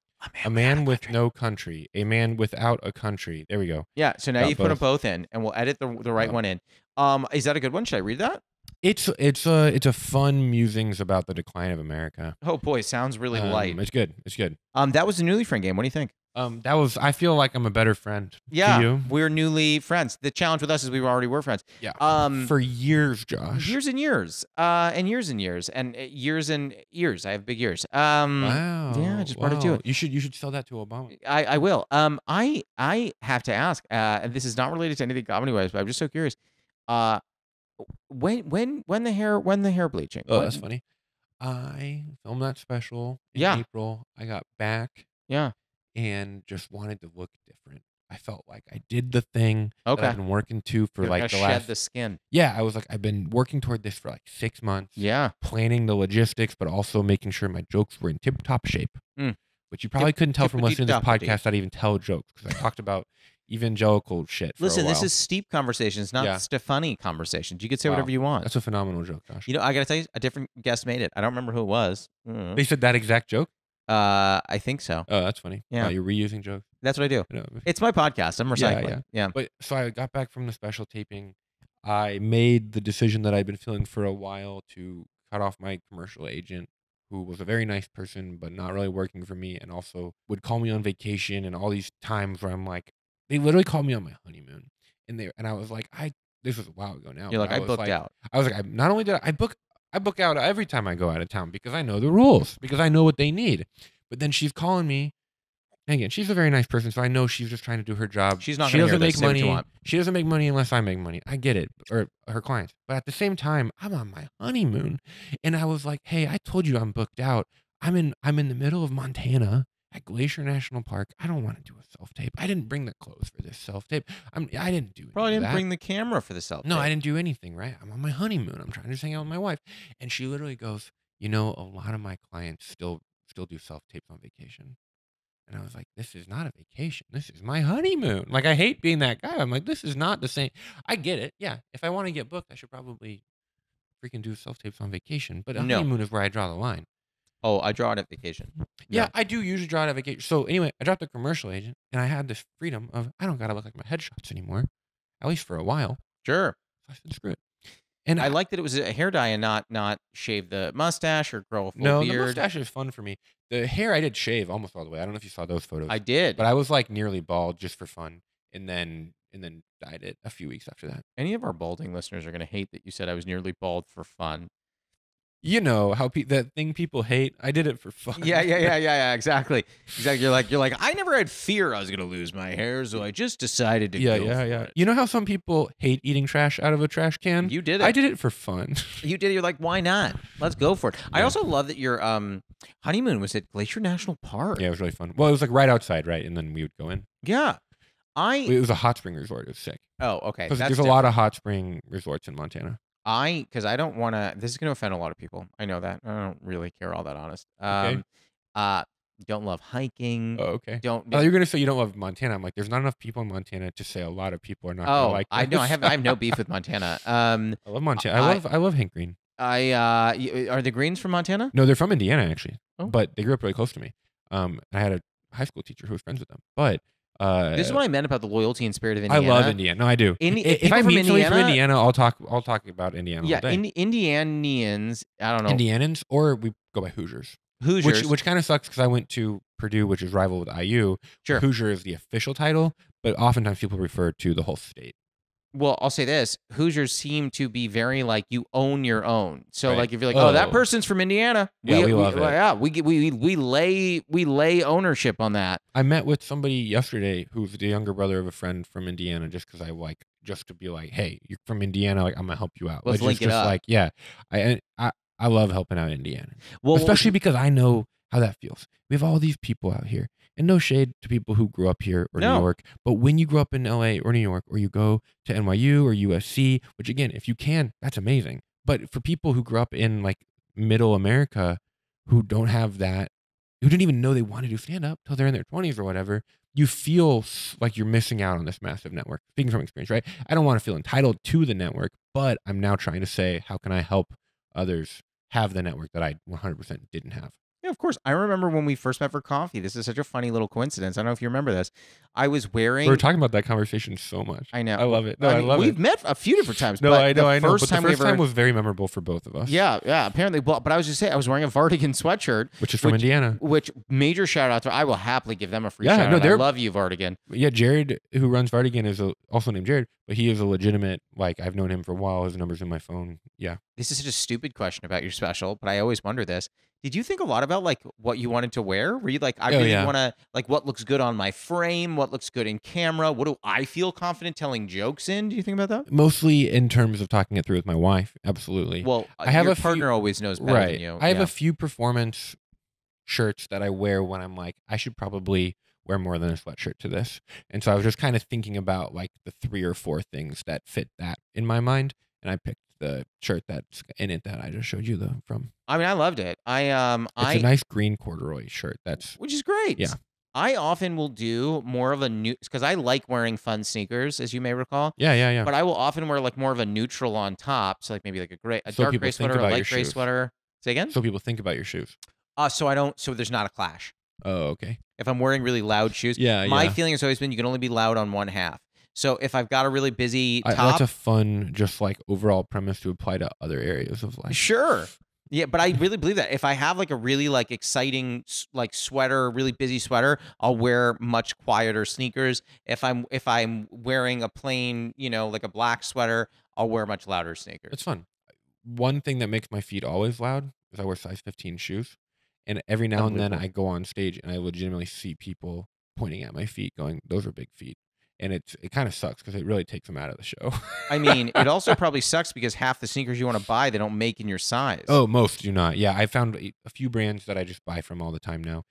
A Man with No Country. A Man Without a Country. There we go. Yeah. So now you put them both in, and we'll edit the right one in. Is that a good one? Should I read that? It's a fun musings about the decline of America. Oh boy, sounds really light. It's good. It's good. That was a newly friend game. What do you think? That was. I feel like I'm a better friend to Yeah, you. we're newly friends. The challenge with us is we already were friends. Yeah. For years, Josh. Years and years, and years and years, and years and years. I have big ears. Wow. Yeah, I just brought it to it. You should sell that to Obama. I will. I have to ask. And this is not related to anything comedy wise, but I'm just so curious. Uh, when the hair bleaching? Oh, that's funny. I filmed that special in Yeah. April. I got back Yeah. and just wanted to look different. I felt like I did the thing that Okay. I've been working to for You're like gonna the shed last. the skin. Yeah, I was like, I've been working toward this for like 6 months. Yeah. Planning the logistics, but also making sure my jokes were in tip-top shape. Mm. Which you probably couldn't tell from listening to this tippity-toppity. podcast that I even tell jokes because I talked about evangelical shit for Listen, a while. this is steep conversations, not Yeah. Stefani conversations. You could say Wow. whatever you want. That's a phenomenal joke, Josh. You know, I gotta tell you, a different guest made it. I don't remember who it was. They said that exact joke? I think so. Oh, that's funny. Yeah. You're reusing jokes. That's what I do. No. It's my podcast. I'm recycling. Yeah. But so I got back from the special taping. I made the decision that I'd been feeling for a while to cut off my commercial agent, who was a very nice person, but not really working for me, and also would call me on vacation and all these times where I'm like, they literally called me on my honeymoon. And I was like, this was a while ago now. You're like, but I was booked out. I was like, not only did I book out every time I go out of town because I know the rules, because I know what they need. But then she's calling me. And again, she's a very nice person, so I know she's just trying to do her job. She's not She gonna hear doesn't this. make Say what you money. want. She doesn't make money unless I make money. I get it, or her clients. But at the same time, I'm on my honeymoon, and I was like, "Hey, I told you I'm booked out. I'm in the middle of Montana at Glacier National Park. I don't want to do a self tape. I didn't bring the clothes for this self tape. I didn't do Probably any of didn't that. bring the camera for the selfie. No, I didn't do anything, right? I'm on my honeymoon. I'm trying to just hang out with my wife." And she literally goes, "You know, a lot of my clients still do self tapes on vacation." And I was like, this is not a vacation. This is my honeymoon. Like, I hate being that guy. I'm like, this is not the same. I get it. Yeah. If I want to get booked, I should probably freaking do self tapes on vacation. But a No. honeymoon is where I draw the line. Oh, I draw it at vacation. Yeah, No. I do usually draw it at vacation. So anyway, I dropped the commercial agent and I had this freedom of, I don't got to look like my headshots anymore, at least for a while. Sure. So I said, screw it. And I like that it was a hair dye and not shave the mustache or grow a full no, beard. the mustache is fun for me. The hair I did shave almost all the way. I don't know if you saw those photos. I did. But I was like nearly bald just for fun, and then dyed it a few weeks after that. Any of our balding listeners are going to hate that you said I was nearly bald for fun. You know how that thing people hate. I did it for fun. Yeah. Exactly. You're like, I never had fear I was going to lose my hair, so I just decided to go for it. You know how some people hate eating trash out of a trash can? You did it. I did it for fun. You did it. You're like, why not? Let's go for it. I Yeah. also love that your honeymoon was at Glacier National Park. Yeah, it was really fun. Well, it was like right outside, right? And then we would go in. Yeah. It was a hot spring resort. It was sick. Oh, okay. Because That's there's a lot of hot spring resorts in Montana. because I don't want to. This is going to offend a lot of people. I know that. I don't really care all that honest. Okay. Don't love hiking. Oh, okay. Don't. You're gonna say you don't love Montana. I'm like, there's not enough people in Montana to say a lot of people are not gonna like. I know. this. I have no beef with Montana. I love Montana. I love Hank Green. Are the Greens from Montana? No, they're from Indiana actually, Oh. but they grew up really close to me. I had a high school teacher who was friends with them. But This is what I meant about the loyalty and spirit of I Indiana. love Indiana. No, I do. If people I from meet somebody from Indiana- Indiana, I'll talk about Indiana Yeah, all day. Indianians. I don't know. Indianans, or we go by Hoosiers. Hoosiers. Which kind of sucks because I went to Purdue, which is rival with IU. Sure. Hoosier is the official title, but oftentimes people refer to the whole state. Well, I'll say this: Hoosiers seem to be very like you own your own. So, Right. like, if you're like, oh, that Oh. person's from Indiana, Yeah, we love it. Yeah, we lay ownership on that. I met with somebody yesterday who's the younger brother of a friend from Indiana, just to be like, hey, you're from Indiana, like I'm gonna help you out. Let's Like, link it just up. like, yeah, I love helping out Indiana, Well, especially because I know how that feels. We have all these people out here, and no shade to people who grew up here or No. New York, but when you grow up in LA or New York, or you go to NYU or USC, which again, if you can, that's amazing. But for people who grew up in like middle America, who don't have that, who didn't even know they wanted to do stand up till they're in their 20s or whatever, you feel like you're missing out on this massive network. Speaking from experience, right? I don't want to feel entitled to the network, but I'm now trying to say, how can I help others have the network that I 100% didn't have? Yeah, of course. I remember when we first met for coffee. This is such a funny little coincidence. I don't know if you remember this. I was We were wearing. talking about that conversation so much. I know. I love it. No, I I mean, love we've it. met a few different times. No, but I know, I know. But the time first time was very memorable for both of us. Yeah. Apparently, well, but I was just saying, I was wearing a Vartigan sweatshirt, which is from Indiana. Which major shout out to. I will happily give them a free Yeah, shout no, out. I love you, Vartigan. Yeah, Jared, who runs Vartigan, is also named Jared, but he is a legitimate. Like, I've known him for a while. His number's in my phone. Yeah. This is such a stupid question about your special, but I always wonder this. Did you think a lot about like what you wanted to wear? Were you like, I really want to like what looks good on my frame, what looks good in camera, what do I feel confident telling jokes in? Do you think about that? Mostly in terms of talking it through with my wife. Absolutely. Well, I have your a partner always knows better than you. I have a few performance shirts that I wear when I'm like, I should probably wear more than a sweatshirt to this. And so I was just kind of thinking about like the 3 or 4 things that fit that in my mind, and I picked the shirt that's in it that I just showed you from. I mean, I loved it. It's a nice green corduroy shirt. Which is great. Yeah. I often will do more of a new because I like wearing fun sneakers, as you may recall. Yeah. But I will often wear like more of a neutral on top, so like maybe like a dark gray sweater, a light gray sweater. Say again. So people think about your shoes. So there's not a clash. Oh, okay. If I'm wearing really loud shoes, my feeling has always been you can only be loud on one half. So if I've got a really busy top, that's a fun, just like overall premise to apply to other areas of life. Sure. Yeah, but I really believe that if I have like a really like exciting like sweater, really busy sweater, I'll wear much quieter sneakers. If I'm wearing a plain, like a black sweater, I'll wear much louder sneakers. It's fun. One thing that makes my feet always loud is I wear size 15 shoes. And every now and then I go on stage and I legitimately see people pointing at my feet going, those are big feet. And it kind of sucks because it really takes them out of the show. I mean, it also probably sucks because half the sneakers you want to buy, they don't make in your size. Oh, most do not. Yeah, I found a few brands that I just buy from all the time now.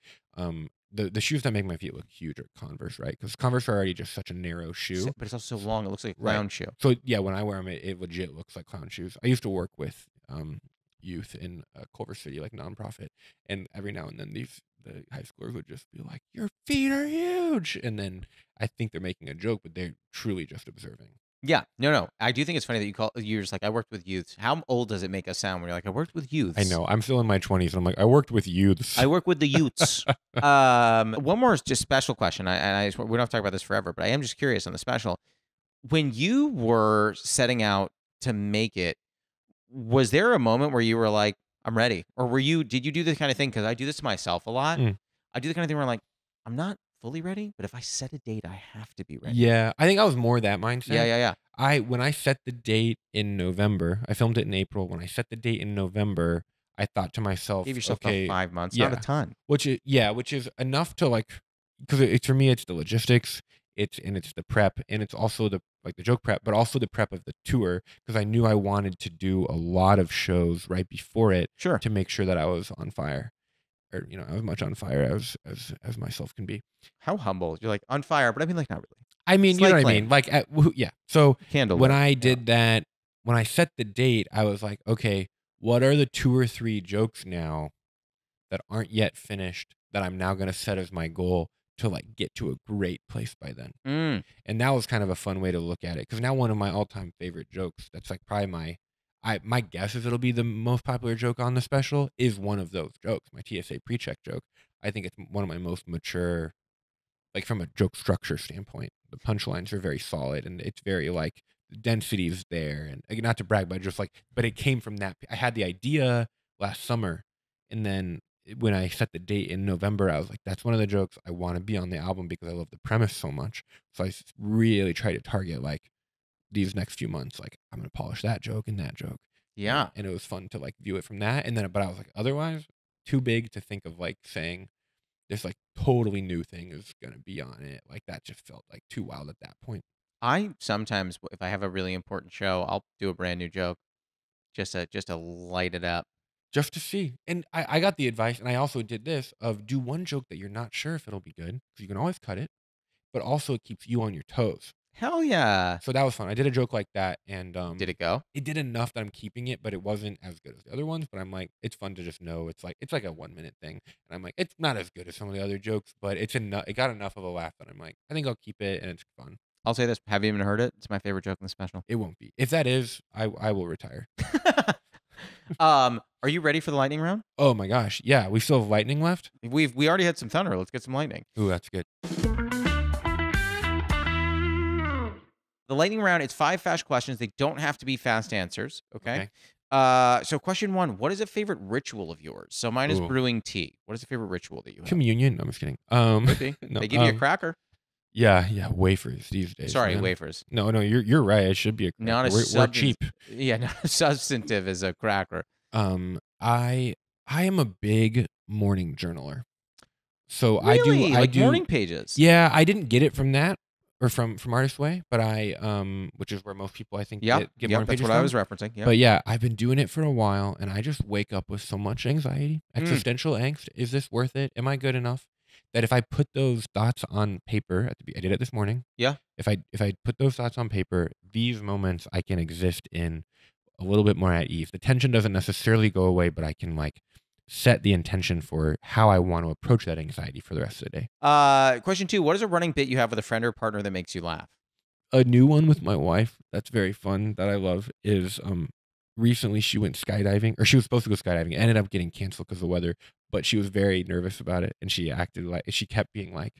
The shoes that make my feet look huge are Converse, right? Because Converse are already just such a narrow shoe. But it's also so long. It looks like a clown shoe. So, yeah, when I wear them, it legit looks like clown shoes. I used to work with youth in Culver City, like nonprofit. And every now and then the high schoolers would just be like, your feet are huge. And then I think they're making a joke, but they're truly just observing. Yeah. No. I do think it's funny that you're just like, I worked with youths. How old does it make us sound when you're like, I worked with youths? I know. I'm still in my 20s. And I'm like, I worked with youths. I work with the youths. One more just special question. We don't have to talk about this forever, but I am just curious on the special. When you were setting out to make it, was there a moment where you were like, I'm ready? Or did you do this kind of thing? Because I do this to myself a lot. I do the kind of thing where I'm like, I'm not fully ready, but if I set a date, I have to be ready. Yeah, I think I was more that mindset. Yeah. When I set the date in November, I filmed it in April. When I set the date in November, I thought to myself, give yourself about 5 months, not a ton. Which is enough to like, because for me, it's the logistics, it's the prep, and it's also the joke prep, but also the prep of the tour, because I knew I wanted to do a lot of shows right before it, to make sure that I was on fire, or as much on fire as myself can be. How humble! You're like on fire, but I mean, like, not really. I mean, you know what I mean? Like, yeah. So when I did that, when I set the date, I was like, okay, what are the 2 or 3 jokes now that aren't yet finished that I'm now going to set as my goal to like get to a great place by then? And that was kind of a fun way to look at it, because now one of my all-time favorite jokes, that's like probably my guess is it'll be the most popular joke on the special, is one of those jokes, my TSA pre-check joke. I think it's one of my most mature, like from a joke structure standpoint. The punchlines are very solid, and it's very like the density is there, and like, not to brag, but just like, but it came from that. I had the idea last summer, and then when I set the date in November, I was like, that's one of the jokes I want to be on the album because I love the premise so much. So I really try to target like these next few months, like I'm going to polish that joke and that joke. Yeah. And it was fun to like view it from that. And then, but I was like, otherwise too big to think of like saying this like totally new thing is going to be on it. Like that just felt like too wild at that point. I sometimes, if I have a really important show, I'll do a brand new joke just to light it up. Just to see. And I got the advice, and I also did this, of do one joke that you're not sure if it'll be good, because you can always cut it, but also it keeps you on your toes. Hell yeah. So that was fun. I did a joke like that, and did it go? It did enough that I'm keeping it, but it wasn't as good as the other ones. But I'm like, it's fun to just know it's like a 1 minute thing, and I'm like, it's not as good as some of the other jokes, but it's enough. It got enough of a laugh that I'm like, I think I'll keep it, and it's fun. I'll say this: have you even heard it? It's my favorite joke in the special. It won't be. If that is, I will retire. Are you ready for the lightning round? Oh my gosh, yeah. We still have lightning left. We already had some thunder. Let's get some lightning. Ooh, that's good. The lightning round, it's 5 fast questions. They don't have to be fast answers, okay? Okay. So question 1, what is a favorite ritual of yours? So mine is Ooh. brewing tea. What is a favorite ritual that you have? Communion. No, I'm just kidding. Could be. No. They give you a cracker. Yeah. Wafers these days. Sorry, man. wafers. No. You're right. It should be a Not cracker. a We're cheap. Yeah, not as substantive as a cracker. I am a big morning journaler. So Really? I Like do morning pages? Yeah, I didn't get it from that or from Artist Way, but which is where most people I think Yep. get Yep. morning That's pages what I from. was referencing. Yep. But yeah, I've been doing it for a while, and I just wake up with so much anxiety, existential angst. Is this worth it? Am I good enough? That if I put those thoughts on paper, I did it this morning. Yeah. If I put those thoughts on paper, these moments I can exist in a little bit more at ease. The tension doesn't necessarily go away, but I can like set the intention for how I want to approach that anxiety for the rest of the day. Question 2, what is a running bit you have with a friend or partner that makes you laugh? A new one with my wife that's very fun that I love is recently she went skydiving, or she was supposed to go skydiving. It ended up getting canceled because of the weather, but she was very nervous about it, and she kept being like,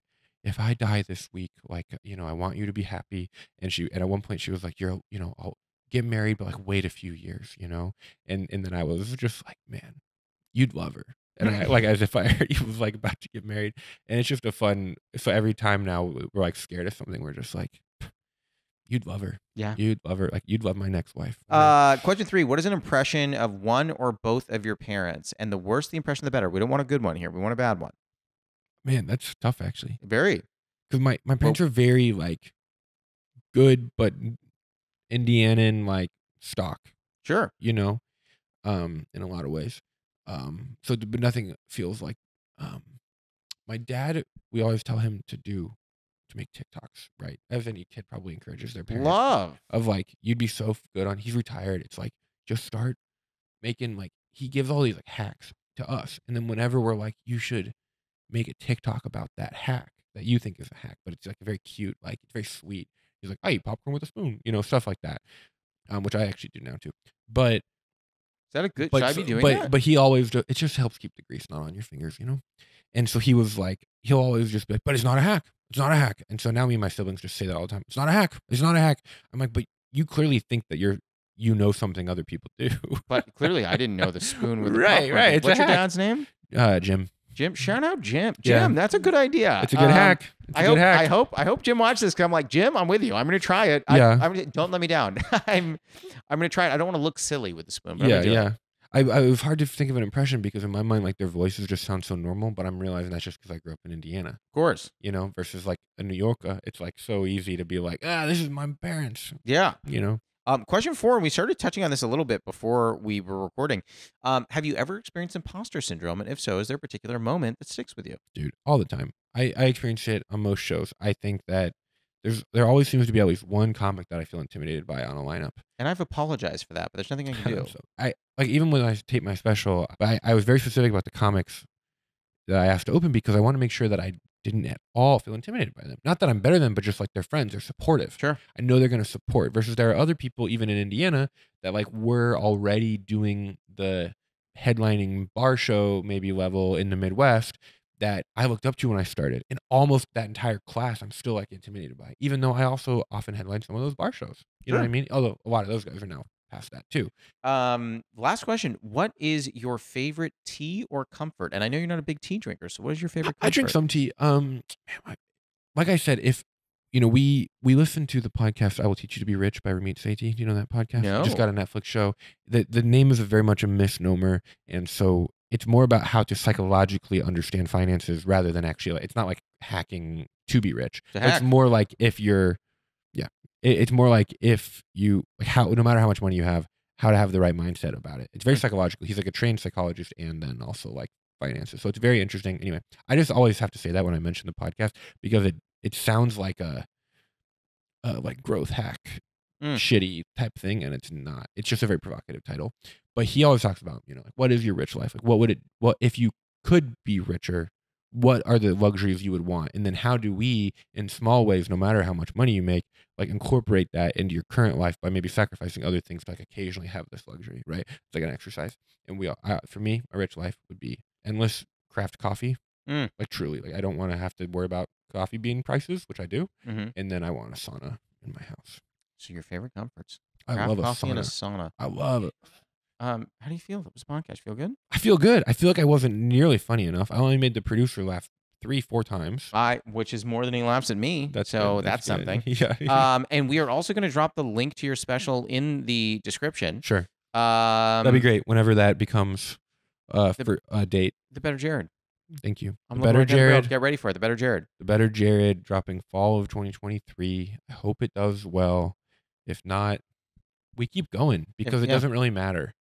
if I die this week, like, I want you to be happy. And at one point she was like, I'll get married, but like wait a few years, and then I was just like, man, you'd love her. And I like, as if I heard he was like about to get married. And it's just so every time now we're like scared of something, we're just like, you'd love her. Yeah. You'd love her. Like, you'd love my next wife. Question 3, what is an impression of one or both of your parents? And the worse the impression, the better. We don't want a good one here. We want a bad one. Man, that's tough actually. Very. Because my parents are very like good, but Indianan like stock, Sure. in a lot of ways. But nothing feels like, my dad, we always tell him to make TikToks, right? As any kid probably encourages their parents. Love. Of like, you'd be so good on, he's retired. It's like, just start making, like, he gives all these like hacks to us. And then whenever we're like, you should make a TikTok about that hack that you think is a hack, but it's like very cute, like it's very sweet. He's like, I eat popcorn with a spoon, stuff like that. Which I actually do now too. But Is that a good, should I be doing that? But he always it just helps keep the grease not on your fingers, And so he was like, he'll always just be like, but it's not a hack. It's not a hack. And so now me and my siblings just say that all the time. It's not a hack. It's not a hack. I'm like, but you clearly think that you know something other people do. But clearly I didn't know the spoon with the Right, popcorn. right. It's What's a your hack. dad's name? Jim. Jim. Shout out Jim. Yeah. Jim, that's a good idea. It's a good hack. It's a good hack. I hope Jim watches this because I'm like, Jim, I'm with you. I'm going to try it. Yeah. Don't let me down. I'm going to try it. I don't want to look silly with the spoon. But I'm gonna do it. It was hard to think of an impression because in my mind, like their voices just sound so normal, but I'm realizing that's just because I grew up in Indiana. Of course. Versus like a New Yorker, it's like so easy to be like, this is my parents. Yeah. Question 4, and we started touching on this a little bit before we were recording. Have you ever experienced imposter syndrome? And if so, is there a particular moment that sticks with you? Dude, all the time. I experience it on most shows. I think that there always seems to be at least one comic that I feel intimidated by on a lineup. And I've apologized for that, but there's nothing I can do. I like, even when I tape my special, I was very specific about the comics that I asked to open because I want to make sure that I didn't at all feel intimidated by them. Not that I'm better than them, but just like they're friends, they're supportive. Sure. I know they're going to support. Versus there are other people, even in Indiana, that like were already doing the headlining bar show maybe level in the Midwest that I looked up to when I started. And almost that entire class, I'm still like intimidated by, even though I also often headline some of those bar shows. You know what I mean? Although a lot of those guys are now past that too. Last question. What is your favorite tea or comfort? And I know you're not a big tea drinker, so what is your favorite comfort? I drink some tea. Like I said, if we listen to the podcast "I Will Teach You to Be Rich" by Ramit Sethi. Do you know that podcast? No. It just got a Netflix show. The name is very much a misnomer, and so it's more about how to psychologically understand finances rather than actually. It's not like hacking to be rich. It's more like if you're, it's more like if you no matter how much money you have, how to have the right mindset about it. It's very psychological. He's like a trained psychologist and then also like finances. So it's very interesting. Anyway, I just always have to say that when I mention the podcast because it sounds like a like growth hack shitty type thing, and it's not. It's just a very provocative title. But he always talks about, like, what is your rich life? Like what if you could be richer, what are the luxuries you would want? And then how do we, in small ways, no matter how much money you make, like incorporate that into your current life by maybe sacrificing other things to like occasionally have this luxury, right? It's like an exercise. And for me, a rich life would be endless craft coffee. Like truly, like I don't want to have to worry about coffee bean prices, which I do. And then I want a sauna in my house. So your favorite comforts. I Craft love a coffee and a sauna. sauna. I love it. How do you feel about this podcast? Feel good? I feel good. I feel like I wasn't nearly funny enough. I only made the producer laugh 3-4 times. Which is more than he laughs at me. That's so good. that's something. Yeah. And we are also going to drop the link to your special in the description. Sure. That'd be great whenever that becomes for a date. The Better Jared. Thank you. I'm The Better Jared. Get ready for it. The Better Jared. The Better Jared dropping fall of 2023. I hope it does well. If not, we keep going because it doesn't really matter.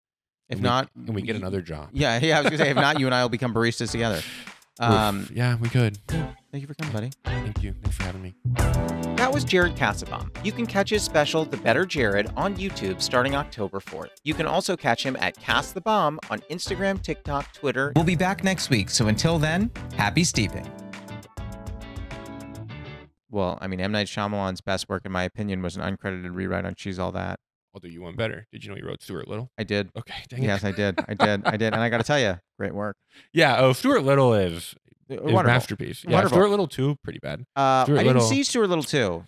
If not, and we get another job. Yeah. I was gonna say, if not, you and I will become baristas together. Yeah, we could. Thank you for coming, buddy. Thank you. Thanks for having me. That was Jared Kassebaum. You can catch his special, The Better Jared, on YouTube starting October 4th. You can also catch him at Cast the Bomb on Instagram, TikTok, Twitter. We'll be back next week, so until then, happy steeping. Well, I mean, M. Night Shyamalan's best work, in my opinion, was an uncredited rewrite on She's All That. I'll do you one better. Did you know you wrote Stuart Little? I did. Okay, dang it. Yes, I did. And I got to tell you, great work. Yeah, Stuart Little is masterpiece. Yeah, Wonderful. Stuart Little 2, pretty bad. I didn't see Stuart Little 2.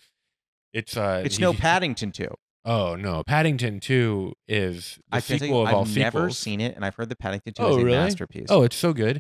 It's no Paddington 2. Oh, no. Paddington 2 is the sequel of all sequels. I've never seen it, and I've heard that Paddington 2 is a masterpiece. Oh, it's so good.